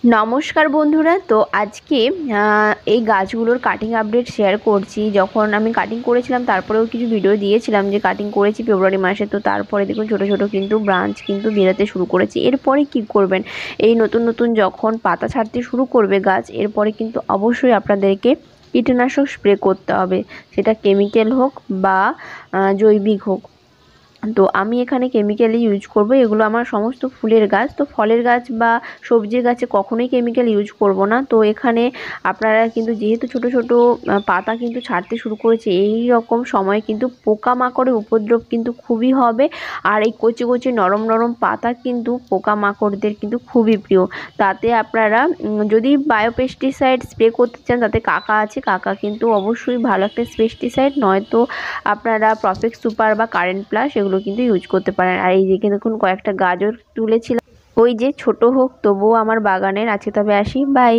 নমস্কার বন্ধুরা। তো আজকে এই গাছগুলোর কাটিং আপডেট শেয়ার করছি। যখন আমি কাটিং করেছিলাম তারপরেও কিছু ভিডিও দিয়েছিলাম যে কাটিং করেছি ফেব্রুয়ারি মাসে। তো তারপরে দেখুন ছোট ছোট কিন্তু ব্রাঞ্চ কিন্তু বেরোতে শুরু করেছে। এরপরে কি করবেন, এই নতুন নতুন যখন পাতা ছাড়তে শুরু করবে গাছ, এরপরে কিন্তু অবশ্যই আপনাদেরকে কীটনাশক স্প্রে করতে হবে, সেটা কেমিক্যাল হোক বা জৈবিক হোক। তো আমি এখানে কেমিক্যালই ইউজ করব। এগুলো আমার সমস্ত ফুলের গাছ, তো ফলের গাছ বা সবজির গাছে কখনোই কেমিক্যাল ইউজ করব না। তো এখানে আপনারা কিন্তু যেহেতু ছোট ছোট পাতা কিন্তু ছাড়তে শুরু করেছে, এই রকম সময় কিন্তু পোকামাকড়ের উপদ্রব কিন্তু খুবই হবে। আর এই কচি কচি নরম নরম পাতা কিন্তু পোকামাকড়দের কিন্তু খুবই প্রিয়। তাতে আপনারা যদি বায়োপেস্টিসাইড স্প্রে করতে চান, তাতে কাকা আছে, কাকা কিন্তু অবশ্যই ভালো একটা পেস্টিসাইড, নয়তো আপনারা প্রফেক্ট সুপার বা কারেন্ট প্লাস এগুলো কিন্তু ইউজ করতে পারেন। আর এই যে দেখুন কয়েকটা গাজর তুলেছিলাম, ওই যে ছোট হোক তবুও আমার বাগানের আছে। তবে আসি, বাই।